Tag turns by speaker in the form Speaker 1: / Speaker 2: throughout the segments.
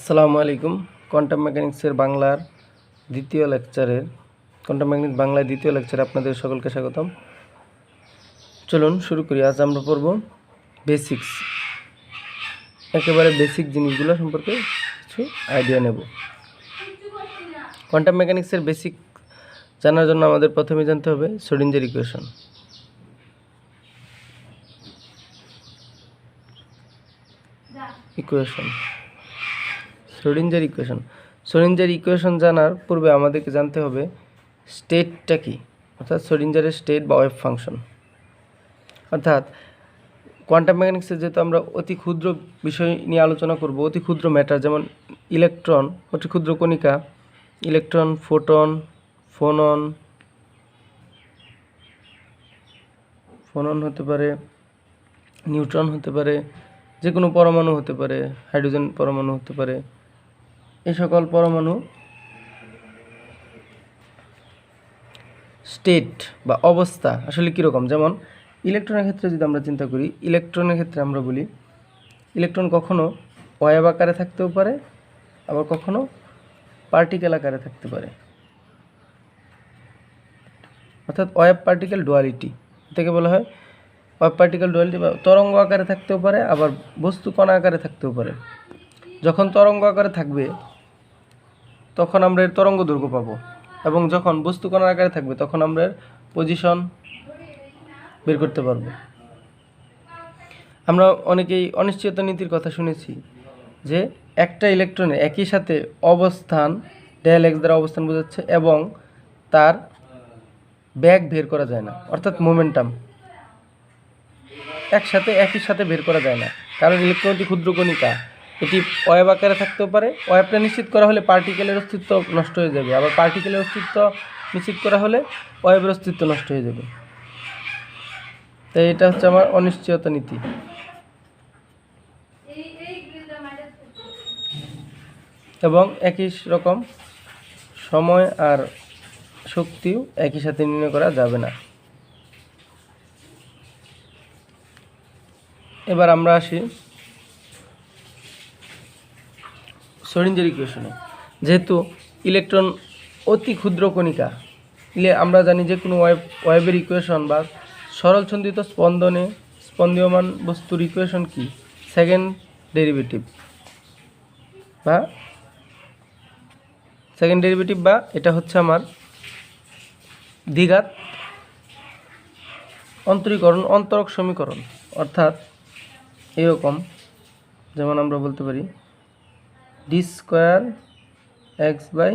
Speaker 1: আসসালামু আলাইকুম। কোয়ান্টাম মেকানিক্সের বাংলার দ্বিতীয় লেকচারের কোয়ান্টাম মেকানিক্স বাংলায় দ্বিতীয় লেকচারে আপনাদের সকলকে স্বাগতম। চলুন শুরু করি। আজ আমরা পড়ব বেসিক্স, একেবারে বেসিক জিনিসগুলো সম্পর্কে কিছু আইডিয়া নেব। কোয়ান্টাম মেকানিক্সের বেসিক জানার জন্য আমাদের প্রথমে জানতে হবে শ্রোডিঞ্জার ইকুয়েশন। শ্রোডিঞ্জার ইকুয়েশন জানার পূর্বে আমাদেরকে জানতে হবে স্টেটটা কি, অর্থাৎ শ্রোডিঞ্জারের স্টেট বা ওয়েভ ফাংশন। অর্থাৎ কোয়ান্টাম মেকানিক্সে যেহেতু আমরা অতি ক্ষুদ্র বিষয় নিয়ে আলোচনা করব, অতি ক্ষুদ্র ম্যাটার, যেমন ইলেকট্রন, অতি ক্ষুদ্র কণিকা, ইলেকট্রন, ফোনন হতে পারে, নিউট্রন হতে পারে, যে কোনো পরমাণু হতে পারে, হাইড্রোজেন পরমাণু হতে পারে। এই সকল পরমাণু স্টেট বা অবস্থা আসলে কীরকম, যেমন ইলেকট্রনের ক্ষেত্রে যদি আমরা চিন্তা করি, ইলেকট্রনের ক্ষেত্রে আমরা বলি ইলেকট্রন কখনো ওয়েভ আকারে থাকতেও পারে, আবার কখনো পার্টিকেল আকারে থাকতে পারে, অর্থাৎ ওয়েভ পার্টিকেল ডুয়ালিটি থেকে বলা হয় ওয়েভ পার্টিকেল ডুয়ালিটি। বা তরঙ্গ আকারে থাকতেও পারে, আবার বস্তু কণা আকারে থাকতেও পারে। যখন তরঙ্গ আকারে থাকবে তখন আমরা এর তরঙ্গ দৈর্ঘ্য পাবো, এবং যখন বস্তু কণার আকারে থাকবে তখন আমরা এর পজিশন বের করতে পারবো। আমরা অনেকেই অনিশ্চয়তা নীতির কথা শুনেছি, যে একটা ইলেকট্রনের একই সাথে অবস্থান ডেল এক্স দ্বারা অবস্থান বোঝাচ্ছে, এবং তার ব্যাগ বের করা যায় না, অর্থাৎ মোমেন্টাম একই সাথে বের করা যায় না, কারণ ইলেকট্রনটি ক্ষুদ্র কণিকা, এটি ওয়েভ আকারে থাকতেও পারে। ওয়েভটা নিশ্চিত করা হলে পার্টিকেলের অস্তিত্ব নষ্ট হয়ে যাবে, আবার পার্টিকেলের অস্তিত্ব নিশ্চিত করা হলে ওয়েভের অস্তিত্ব নষ্ট হয়ে যাবে। তাই এটা হচ্ছে আমার অনিশ্চয়তা নীতি। এবং একই রকম সময় আর শক্তিও একই সাথে নির্ণয় করা যাবে না। এবার আমরা আসি শ্রোডিঞ্জার ইকুয়েশনে। যেহেতু ইলেকট্রন অতি ক্ষুদ্র কণিকা, আমরা জানি যে কোনো ওয়েভের ইকুয়েশন বা সরল ছন্দিত স্পন্দীয়মান বস্তুর ইকুয়েশন কি, সেকেন্ড ডেরিভেটিভ বা এটা হচ্ছে আমার দ্বিঘাত অন্তরক সমীকরণ। অর্থাৎ এরকম, যেমন আমরা বলতে পারি D square X by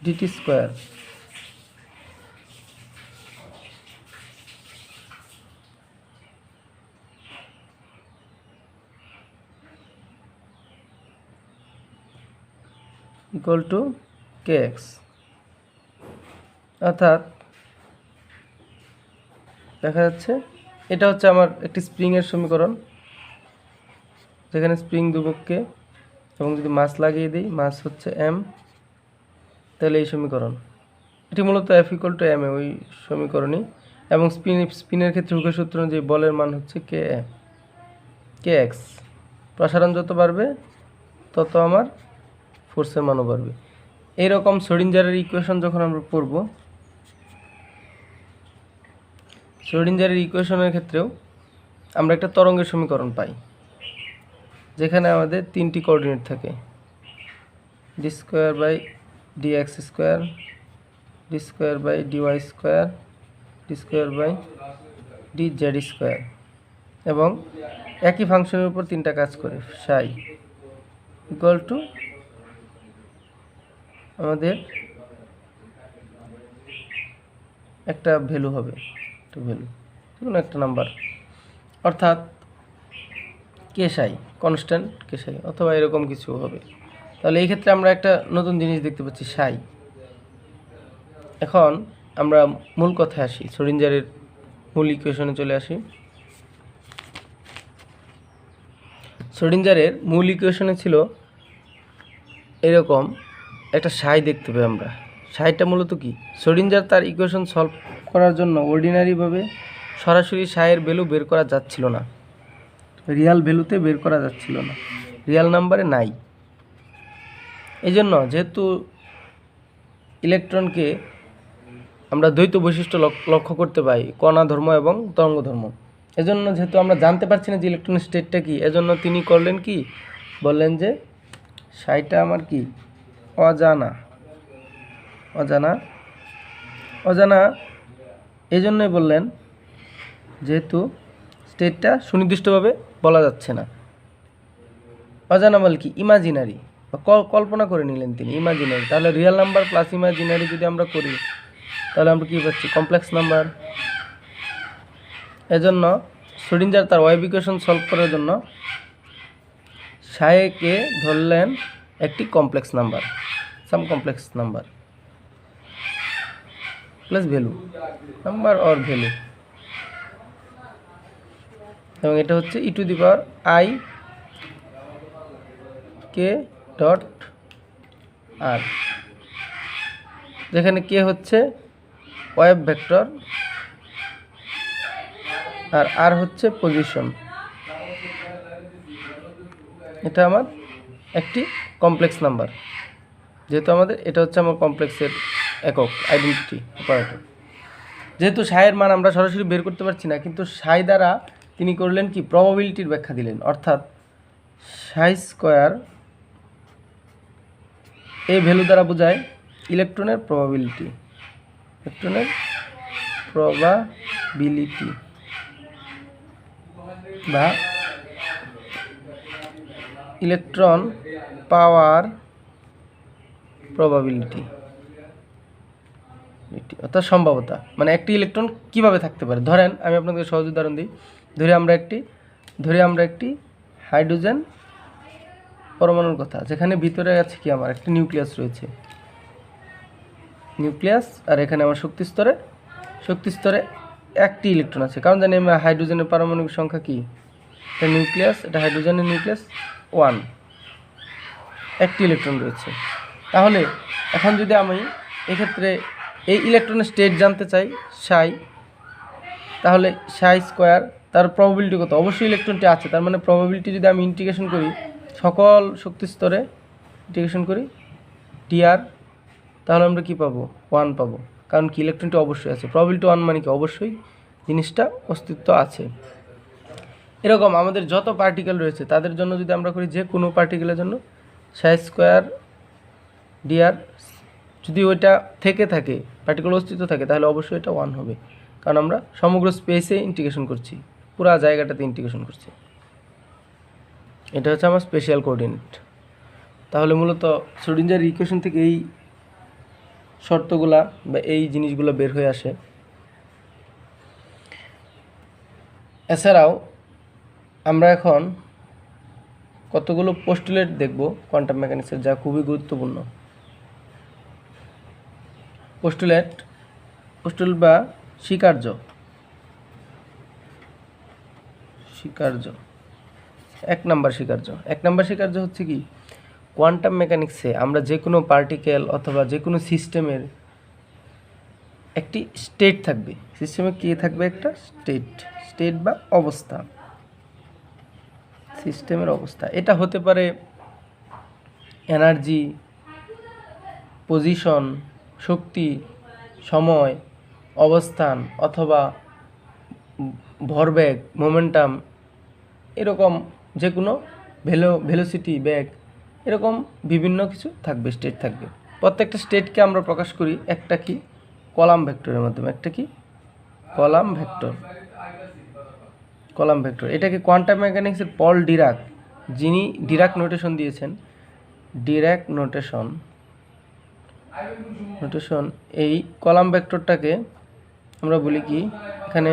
Speaker 1: DT square equal to K X. অর্থাৎ দেখা যাচ্ছে এটা হচ্ছে আমার একটি স্প্রিংয়ের সমীকরণ, যেখানে স্প্রিং দুপক্ষে, এবং যদি মাস লাগিয়ে দিই, মাস হচ্ছে এম, তাহলে এই সমীকরণ, এটি মূলত F equal to M A ওই সমীকরণই। এবং স্পিনের ক্ষেত্রে হুকের সূত্র অনুযায়ী বলের মান হচ্ছে কে এক্স। প্রসারণ যত বাড়বে তত আমার ফোর্সের মানও বাড়বে। এইরকম শ্রোডিঞ্জারের ইকুয়েশন যখন আমরা পড়ব, শ্রোডিঞ্জারের ইকুয়েশনের ক্ষেত্রেও আমরা একটা তরঙ্গের সমীকরণ পাই, যেখানে আমাদের তিনটি কোঅর্ডিনেট থাকে, D square by D X square, D square by D Y square, D square by D Z square, এবং একই ফাংশনের উপর তিনটা কাজ করে। সাই ইকুয়াল টু আমাদের একটা ভ্যালু হবে, কোনো একটা নাম্বার, অর্থাৎ কে সাই, কনস্ট্যান্ট কে সাই, অথবা এরকম কিছু হবে। তাহলে এই ক্ষেত্রে আমরা একটা নতুন জিনিস দেখতে পাচ্ছি, সাই। এখন আমরা মূল কথায় আসি, শ্রোডিঞ্জারের মূল ইকুয়েশনে চলে আসি। শ্রোডিঞ্জারের মূল ইকুয়েশনে ছিল এরকম একটা সাই দেখতে পাই আমরা। সাইটা মূলত কি, শ্রোডিঞ্জার তার ইকুয়েশন সলভ করার জন্য অর্ডিনারিভাবে সরাসরি সাইয়ের ভ্যালু বের করা যাচ্ছিল না, রিয়াল ভ্যালুতে বের করা যাচ্ছিল না। রিয়েল নাম্বারে নাই। এই জন্য যেহেতু ইলেকট্রনকে আমরা দ্বৈত বৈশিষ্ট্য লক্ষ্য করতে পাই, কণা ধর্ম এবং তরঙ্গ ধর্ম, এজন্য যেহেতু আমরা জানতে পারছি না যে ইলেকট্রনের স্টেটটা কি, এজন্য তিনি করলেন কি, বললেন যে সাইটা আমার কি অজানা। অজানা অজানা এই জন্যই বললেন যেহেতু স্টেটটা সুনির্দিষ্টভাবে বলা যাচ্ছে না। অজানা বল কি ইমাজিনারি, বা কল্পনা করে নিলেন তিনি ইমাজিনারি। তাহলে রিয়েল নাম্বার প্লাস ইমাজিনারি যদি আমরা করি তাহলে আমরা কী পাচ্ছি, কমপ্লেক্স নাম্বার। এজন্য শ্রোডিঞ্জার তার ওয়েভ ইকুয়েশন সলভ করার জন্য সাইকে ধরলেন একটি complex number, some complex number plus value, number or value, এবং এটা হচ্ছে e⁻i কে ডট আর, যেখানে কে হচ্ছে ওয়েভ ভেক্টর আর আর হচ্ছে পজিশন। এটা আমার একটি কমপ্লেক্স নাম্বার, যেহেতু আমাদের এটা হচ্ছে আমার কমপ্লেক্সের একক আইডেন্টিটি অপারেটর। যেহেতু সাইয়ের মান আমরা সরাসরি বের করতে পারছি না, কিন্তু সাই দ্বারা তিনি করলেন কি, প্রবাবিলিটির ব্যাখ্যা দিলেন। অর্থাৎ সাই স্কোয়ার এই ভ্যালু দ্বারা বোঝায় ইলেকট্রনের প্রবাবিলিটি, ইলেকট্রনের প্রবাবিলিটি বা ইলেকট্রন পাওয়ার প্রবাবিলিটি, অর্থাৎ সম্ভাব্যতা, মানে একটি ইলেকট্রন কিভাবে থাকতে পারে। ধরেন আমি আপনাদের সহজ উদাহরণ দিই। ধরে আমরা একটি হাইড্রোজেন পরমাণুর কথা, যেখানে ভিতরে আছে কি, আমার একটি নিউক্লিয়াস রয়েছে, নিউক্লিয়াস, আর এখানে আমার শক্তি স্তরে একটি ইলেকট্রন আছে। কারণ জানি আমরা হাইড্রোজেনের পারমাণবিক সংখ্যা কি, এটা নিউক্লিয়াস, এটা হাইড্রোজেনের নিউক্লিয়াস 1, একটি ইলেকট্রন রয়েছে। তাহলে এখন যদি আমি এক্ষেত্রে এই ইলেকট্রনের স্টেট জানতে চাই সাই, তাহলে সাই স্কোয়ার তার প্রবাবিলিটি কত, অবশ্যই ইলেকট্রনটি আছে, তার মানে প্রবাবিলিটি যদি আমি ইন্টিগ্রেশন করি সকল শক্তি স্তরে, ইন্টিগ্রেশন করি টিআর, তাহলে আমরা কি পাবো, 1 পাবো। কারণ কি, ইলেকট্রনটি অবশ্যই আছে, প্রবাবিলিটি 1 মানে কি, অবশ্যই জিনিসটা অস্তিত্ব আছে। এরকম আমাদের যত পার্টিকেল রয়েছে তাদের জন্য যদি আমরা করি, যে কোনো পার্টিকেলের জন্য সাই স্কোয়ার ডিআর, যদি ওইটা থেকে থাকে, পার্টিকেল অস্তিত্ব থাকে, তাহলে অবশ্যই এটা 1 হবে। কারণ আমরা সমগ্র স্পেসে ইন্টিগ্রেশন করছি, পুরো জায়গাটাতে ইন্টিগ্রেশন করছি। এটা হচ্ছে আমার স্পেশাল কোঅর্ডিনেট। তাহলে মূলত শ্রোডিঞ্জার ইকুয়েশন থেকে এই শর্তগুলা বা এই জিনিসগুলো বের হয়ে আসে। এছাড়াও আমরা এখন কতগুলো পোস্টুলেট দেখব কোয়ান্টাম মেকানিক্সের, যা খুবই গুরুত্বপূর্ণ। পোস্টুলেট বা স্বীকার্য। এক নাম্বার স্বীকার্য হচ্ছে কি, কোয়ান্টাম মেকানিক্সে আমরা যে কোনো পার্টিকেল অথবা যে কোনো সিস্টেমের একটি স্টেট থাকবে, সিস্টেমে কি থাকবে, একটা স্টেট বা অবস্থা, সিস্টেমের অবস্থা। এটা হতে পারে এনার্জি, পজিশন, শক্তি, সময়, অবস্থান, অথবা ভরবেগ, মোমেন্টাম, এরকম যে কোনো ভেলোসিটি, বেগ, এরকম বিভিন্ন কিছু থাকবে, স্টেট থাকবে। প্রত্যেকটা স্টেটকে আমরা প্রকাশ করি একটা কি, কলাম ভেক্টরের মাধ্যমে, একটা কি, কলাম ভেক্টর। এটাকে কোয়ান্টাম মেকানিক্সের পল ডিরাক, যিনি ডিরাক নোটেশন দিয়েছেন, ডিরাক নোটেশন, এই কলাম ভেক্টরটাকে আমরা বলি কি, এখানে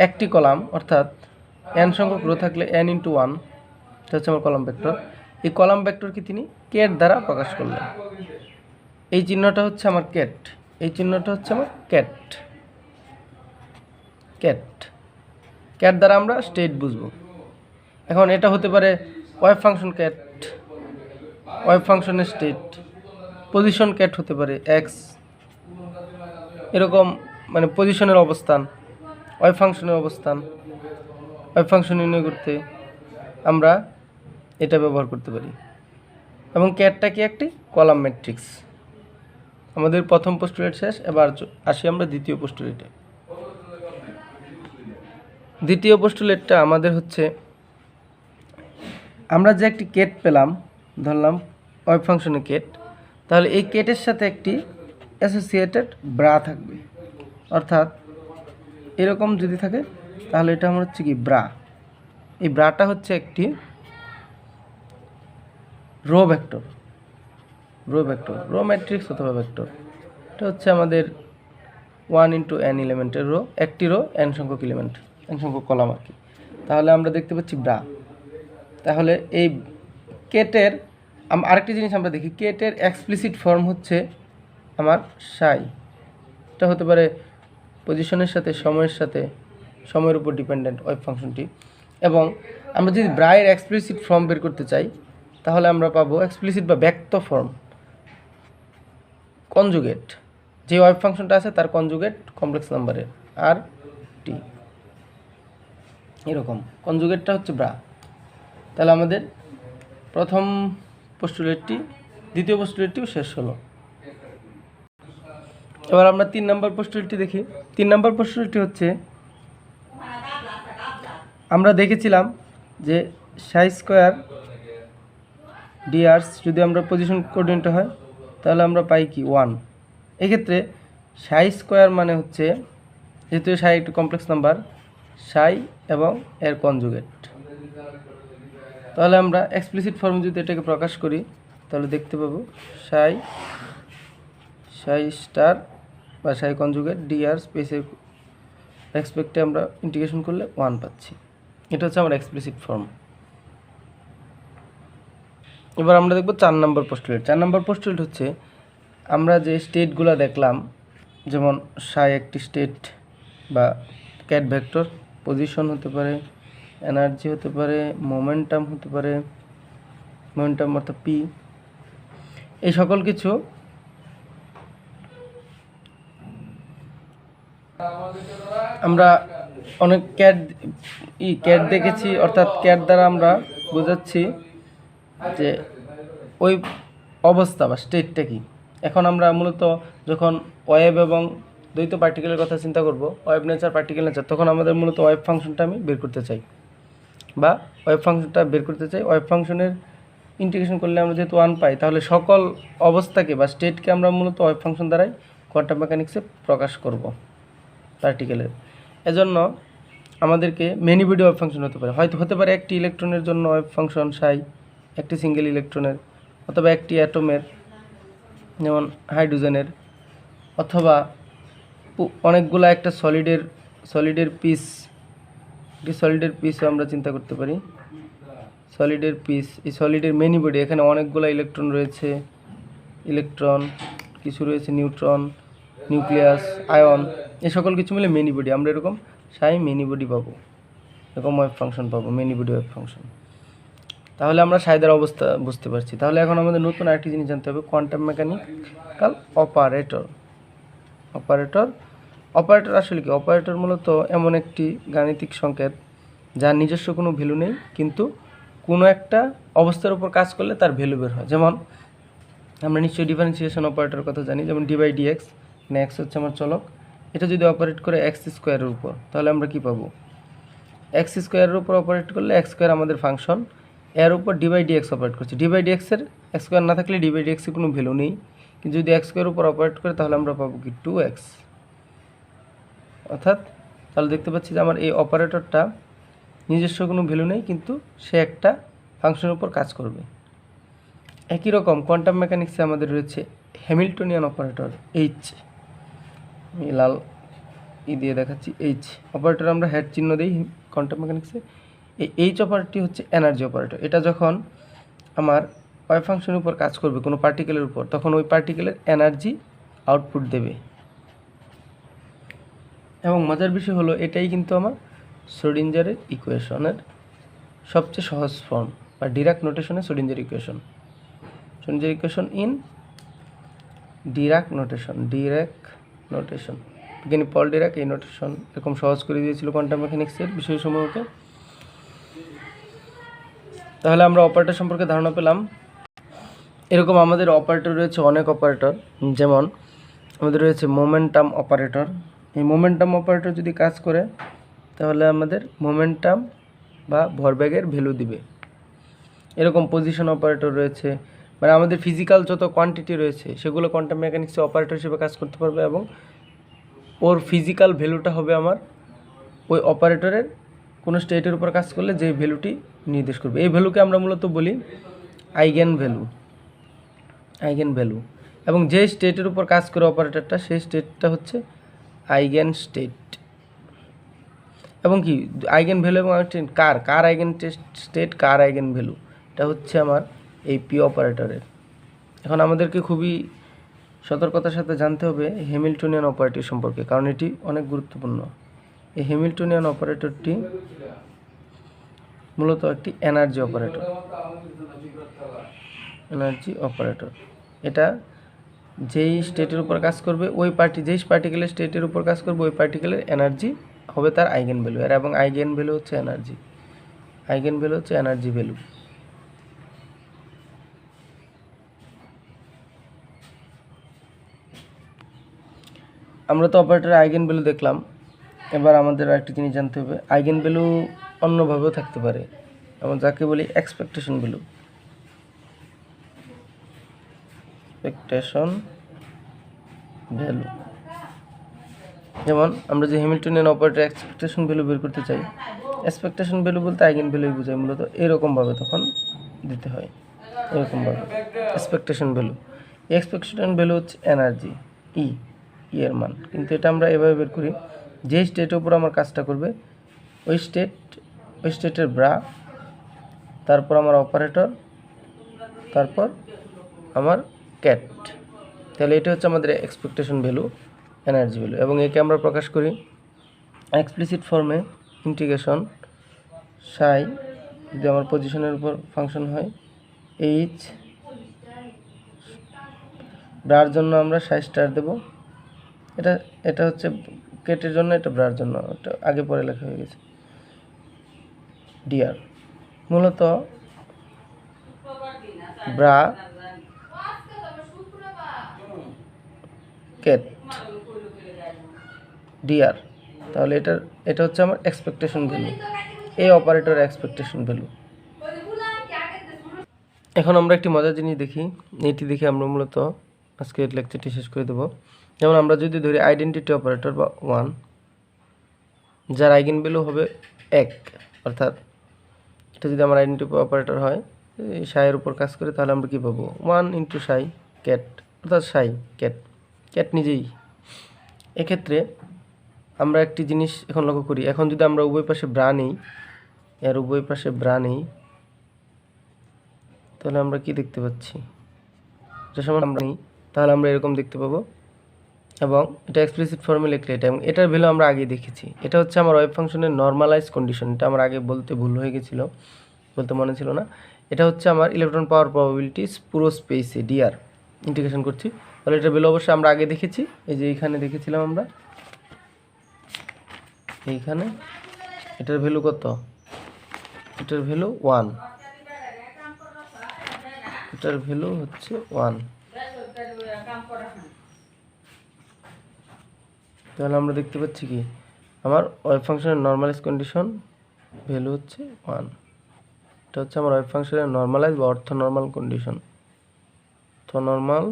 Speaker 1: একটি কলাম, অর্থাৎ n সংখ্যক রো থাকলে n × 1, এটা হচ্ছে আমার কলাম ভেক্টর। এই কলাম ভেক্টরকে তিনি কেট দ্বারা প্রকাশ করলেন। এই চিহ্নটা হচ্ছে আমার কেট, এই চিহ্নটা হচ্ছে আমার ক্যাট দ্বারা আমরা স্টেট বুঝবো। এখন এটা হতে পারে ওয়েভ ফাংশন ক্যাট, ওয়েভ ফাংশনের স্টেট, পজিশন ক্যাট হতে পারে এক্স, এরকম মানে পজিশনের অবস্থান, ওয়েভ ফাংশনের অবস্থান। ওয়েভ ফাংশন নির্ণয় করতে আমরা এটা ব্যবহার করতে পারি। এবং ক্যাটটা কি একটি কলাম ম্যাট্রিক্স। আমাদের প্রথম পোস্টুলেট শেষ, এবার আসি আমরা দ্বিতীয় পোস্টুলেটে। দ্বিতীয় পোস্টুলেটটা আমাদের হচ্ছে, আমরা যে একটি কেট পেলাম, ধরলাম ওয়েভ ফাংশনের কেট, তাহলে এই কেটের সাথে একটি অ্যাসোসিয়েটেড ব্রা থাকবে। অর্থাৎ এরকম যদি থাকে তাহলে এটা আমার হচ্ছে কি ব্রা। এই ব্রাটা হচ্ছে একটি রো ভেক্টর, রো ম্যাট্রিক্স অথবা ভেক্টর। এটা হচ্ছে আমাদের 1 × n এলিমেন্টের রো, একটি রো n সংখ্যক এলিমেন্ট, n সংখ্যক কলাম আর কি। তাহলে আমরা দেখতে পাচ্ছি ব্রা। তাহলে এই কেটের আরেকটি জিনিস আমরা দেখি, কেটের এক্সপ্লিসিট ফর্ম হচ্ছে আমার সাই। এটা হতে পারে পজিশনের সাথে সময়ের উপর ডিপেন্ডেন্ট ওয়েভ ফাংশনটি। এবং আমরা যদি ব্রায়ের এক্সপ্লিসিট ফর্ম বের করতে চাই তাহলে আমরা পাবো এক্সপ্লিসিট বা ব্যক্ত ফর্ম কনজুগেট, যে ওয়েভ ফাংশনটা আছে তার কনজুগেট কমপ্লেক্স নাম্বারের আর টি, এরকম কনজুগেটটা হচ্ছে ব্রা। তাহলে আমাদের প্রথম পোস্টুলেটটি, দ্বিতীয় পোস্টুলেটটিও শেষ হলো। এবার আমরা 3 নম্বর পোস্টুলেটটি দেখি। 3 নম্বর পোস্টুলেটটি হচ্ছে, আমরা দেখেছিলাম যে সাই স্কোয়ার ডিআরস যদি আমরা পজিশন কোঅর্ডিনেট হয় তাহলে আমরা পাই কি 1। এক্ষেত্রে সাই স্কোয়ার মানে হচ্ছে, যেহেতু সাই একটি কমপ্লেক্স নাম্বার, সাই এবং এর কনজুগেট। তাহলে আমরা এক্সপ্লিসিট ফর্ম যদি এটাকে প্রকাশ করি তাহলে দেখতে পাবো সাই স্টার বা সাই কনজুগেট ডিআর স্পেসের রেসপেক্টে আমরা ইন্টিগ্রেশন করলে 1 পাচ্ছি। এটা হচ্ছে আমার এক্সপ্লিসিট ফর্ম। এবার আমরা দেখব 4 নম্বর পোস্টুলেট। 4 নম্বর পোস্টুলেট হচ্ছে, আমরা যে স্টেটগুলো দেখলাম, যেমন সাই একটি স্টেট বা ক্যাট ভেক্টর, পজিশন হতে পারে, এনার্জি হতে পারে, মোমেন্টাম হতে পারে, মোমেন্টাম অর্থাৎ পি, এই সকল কিছু আমরা অনেক ক্যাট দেখেছি। অর্থাৎ ক্যাট দ্বারা আমরা বোঝাচ্ছি যে ওই অবস্থা বা স্টেটটা কি। এখন আমরা মূলত যখন ওয়েভ এবং দ্বৈত পার্টিকেলের কথা চিন্তা করব, ওয়েভ নেচার পার্টিকেল নেচার, তখন আমাদের মূলত ওয়েভ ফাংশনটা আমি বের করতে চাই বা ওয়েভ ফাংশনের ইন্টিগ্রেশন করলে আমরা যেহেতু 1 পাই, তাহলে সকল অবস্থাকে বা স্টেটকে আমরা মূলত ওয়েভ ফাংশন দ্বারাই কোয়ান্টাম মেকানিক্সে প্রকাশ করব পার্টিকেলের। এজন্য আমাদেরকে মেনি বডি ওয়েভ ফাংশন হতে পারে একটি ইলেকট্রনের জন্য ওয়েভ ফাংশন সাই, একটি সিঙ্গেল ইলেকট্রনের, অথবা একটি অ্যাটমের যেমন হাইড্রোজেনের, অথবা অনেকগুলা একটা সলিডের পিসও আমরা চিন্তা করতে পারি। সলিডের পিস, এই সলিডের মেনি বডি, এখানে অনেকগুলো ইলেকট্রন রয়েছে, কিছু রয়েছে নিউট্রন, নিউক্লিয়াস, আয়ন, এই সকল কিছু মিলে মেনি বডি। আমরা এরকম সাই মেনি বডি পাবো, এরকম ওয়েভ ফাংশন পাবো, মেনি বডি ওয়েভ ফাংশন। তাহলে আমরা সাইদের অবস্থা বুঝতে পারছি। তাহলে এখন আমাদের নতুন আরেকটি জিনিস জানতে হবে, কোয়ান্টাম মেকানিক্যাল অপারেটর আসলে কি? অপারেটর মূলত এমন একটি গাণিতিক সংকেত যার নিজস্ব কোনো ভ্যালু নেই, কিন্তু কোনো একটা অবস্থার উপর কাজ করলে তার ভ্যালু বের হয়। যেমন আমরা নিশ্চয়ই ডিফারেন্সিয়েশন অপারেটর কথা জানি, যেমন d/dx, মানে এক্স হচ্ছে আমার চলক, এটা যদি অপারেট করে এক্স স্কোয়ারের উপর, তাহলে আমরা কি পাবো? এক্স স্কোয়ারের উপর অপারেট করলে এক্স স্কোয়ার আমাদের ফাংশন, এর উপর d/dx অপারেট করছে। d/dx-এর এক্স স্কোয়ার না থাকলে d/dx-এর কোনো ভ্যালু নেই, কিন্তু যদি এক্স স্কোয়ারের উপর অপারেট করে তাহলে আমরা পাবো কি 2x। অর্থাৎ তাহলে দেখতে পাচ্ছি যে আমার এই অপারেটরটা নিজস্ব কোনো ভ্যালু নেই, কিন্তু সে একটা ফাংশনের উপর কাজ করবে। একই রকম কোয়ান্টাম মেকানিক্সে আমাদের রয়েছে হ্যামিল্টনিয়ান অপারেটর এইচ, আমি লাল দিয়ে দেখাচ্ছি, এইচ অপারেটর আমরা হ্যাট চিহ্ন দিই কোয়ান্টাম মেকানিক্সে। এই এইচ অপারেটরটি হচ্ছে এনার্জি অপারেটর। এটা যখন আমার ওয়েভ ফাংশনের উপর কাজ করবে কোনো পার্টিকেলের উপর, তখন ওই পার্টিকেলের এনার্জি আউটপুট দেবে। এবং মজার বিষয় হলো, এটাই কিন্তু আমার শ্রোডিঞ্জারের ইকুয়েশনের সবচেয়ে সহজ ফর্ম বা ডিরাক নোটেশনের Schrodinger equation in Dirac notation. বিজ্ঞানী পল ডিরাক এই নোটেশন এরকম সহজ করে দিয়েছিল কোয়ান্টাম মেকানিক্সের বিষয়সমূহকে। তাহলে আমরা অপারেটর সম্পর্কে ধারণা পেলাম। এরকম আমাদের অপারেটর রয়েছে অনেক অপারেটর, যেমন আমাদের রয়েছে মোমেন্টাম অপারেটর। এই মোমেন্টাম অপারেটর যদি কাজ করে তাহলে আমাদের মোমেন্টাম বা ভরবেগের ভ্যালু দিবে। এরকম পজিশন অপারেটর রয়েছে, মানে আমাদের ফিজিক্যাল যত কোয়ান্টিটি রয়েছে সেগুলো কোয়ান্টাম মেকানিক্সে অপারেটর হিসেবে কাজ করতে পারবে, এবং ওর ফিজিক্যাল ভ্যালুটা হবে আমার ওই অপারেটরের কোনো স্টেটের উপর কাজ করলে যে ভ্যালুটি নির্দেশ করবে। এই ভ্যালুকে আমরা মূলত বলি আইগেন ভ্যালু। আইগেন ভ্যালু, এবং যে স্টেটের উপর কাজ করে অপারেটরটা সেই স্টেটটা হচ্ছে আইগেন স্টেট। এবং কি আইগেন ভ্যালু এবং কার আইগেন স্টেট, কার আইগেন ভ্যালু, এটা হচ্ছে আমার এই পি অপারেটরের। এখন আমাদেরকে খুবই সতর্কতার সাথে জানতে হবে হ্যামিল্টনিয়ান অপারেটর সম্পর্কে, কারণ এটি অনেক গুরুত্বপূর্ণ। এই হ্যামিল্টনিয়ান অপারেটরটি মূলত একটি এনার্জি অপারেটর। এনার্জি অপারেটর এটা যেই স্টেটের উপর কাজ করবে ওই যেই পার্টিকেলের স্টেটের উপর কাজ করবে ওই পার্টিকেলের এনার্জি হবে তার আইগেন ভ্যালু। এবং আইগেন ভ্যালু হচ্ছে এনার্জি। আইগেন ভ্যালু হচ্ছে এনার্জি ভ্যালু। আমরা তো অপারেটরের আইগেন ভ্যালু দেখলাম, এবার আমাদের আরেকটি জিনিস জানতে হবে, আইগেন ভ্যালু অন্যভাবেও থাকতে পারে, এবং যাকে বলি এক্সপেকটেশন ভ্যালু। এক্সপেকটেশন ভ্যালু, যেমন আমরা যে হ্যামিল্টনিয়ান অপারেটর এক্সপেকটেশন ভ্যালু বের করতে চাই, এক্সপেকটেশন ভ্যালু বলতে আইগেন ভ্যালুই বোঝায় মূলত। এরকমভাবে তখন দিতে হয়, এরকমভাবে এক্সপেকটেশন ভ্যালু। এক্সপেকটেশন ভ্যালু হচ্ছে এনার্জি ই এর মান, কিন্তু এটা আমরা এভাবে বের করি, যে স্টেটের উপর আমার কাজটা করবে ওই স্টেটের ব্রা, তারপর আমার অপারেটর, তারপর আমার ক্যাট। তাহলে এটা হচ্ছে আমাদের এক্সপেকটেশন ভ্যালু, এনার্জি ভ্যালু। এবং একে আমরা প্রকাশ করি এক্সপ্লিসিট ফর্মে ইন্টিগ্রেশন সাই, যদি আমার পজিশনের উপর ফাংশন হয়, এইচ ব্রার জন্য আমরা সাই স্টার দেব। এটা হচ্ছে কেটের জন্য, এটা ব্রার জন্য, এটা আগে পরে লেখা হয়ে গেছে ডিআর। মূলত ব্রা কেট ডিআর। তাহলে এটা হচ্ছে আমার এক্সপেকটেশন ভ্যালু, এই অপারেটর এক্সপেকটেশন ভ্যালু। এখন আমরা একটি মজার জিনিস দেখি, এটি দেখে আমরা মূলত আজকের লেকচারটি শেষ করে দেব। যেমন আমরা যদি ধরি আইডেন্টিটি অপারেটর বা 1, যার আইগেন ভ্যালু হবে 1, অর্থাৎ এটা যদি আমার আইডেন্টিটি অপারেটর হয়, এই সাইয়ের উপর কাজ করে, তাহলে আমরা কী পাবো 1 ইন্টু সাই ক্যাট, অর্থাৎ সাই ক্যাট নিজেই। এক্ষেত্রে আমরা একটি জিনিস এখন লক্ষ্য করি, এখন যদি আমরা উভয় পাশে ব্রা নেই, এর উভয় পাশে ব্রা নেই, তাহলে আমরা কি দেখতে পাচ্ছি, যে সময় আমরা নিই তাহলে আমরা এরকম দেখতে পাবো। এবং এটা এক্সপ্লিসিট ফর্মে লিখলে এটা, এবং এটার ভ্যালু আমরা আগে দেখেছি। এটা হচ্ছে আমার ওয়েভ ফাংশনের নর্মালাইজ কন্ডিশন। এটা আমার আগে বলতে ভুল হয়ে গেছিলো, বলতে মনে ছিল না। এটা হচ্ছে আমার ইলেকট্রন পাওয়ার প্রবাবিলিটিস পুরো স্পেসে ডিআর ইন্টিগ্রেশন করছি। তাহলে এটার ভ্যালু অবশ্যই আমরা আগে দেখেছি, এই যে এইখানে দেখেছিলাম আমরা, এইখানে এটার ভ্যালু কত, এটার ভ্যালু 1, এটার ভ্যালু হচ্ছে 1। তাহলে আমরা দেখতে পাচ্ছি কি আমার ওয়েভ ফাংশনের নর্মালাইজ কন্ডিশন ভ্যালু হচ্ছে 1। এটা হচ্ছে আমার ওয়েভ ফাংশনের নর্মালাইজ বা অর্থ নর্মাল কন্ডিশন। নর্মাল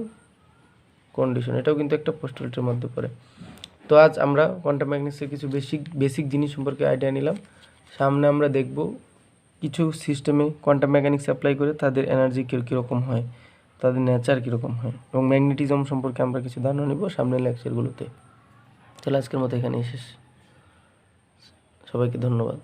Speaker 1: কন্ডিশন এটাও কিন্তু একটা পোস্টুলেটের মধ্যে পড়ে। তো আজ আমরা কোয়ান্টাম মেকানিক্সের কিছু বেসিক জিনিস সম্পর্কে আইডিয়া নিলাম। সামনে আমরা দেখব কিছু সিস্টেমে কোয়ান্টাম মেকানিক্স অ্যাপ্লাই করে তাদের এনার্জি কীরকম হয়, তাদের নেচার কীরকম হয়, এবং ম্যাগনেটিজম সম্পর্কে আমরা কিছু ধারণা নিব সামনের লেকচারগুলোতে। তাহলে আজকের মতো এখানেই শেষ। সবাইকে ধন্যবাদ।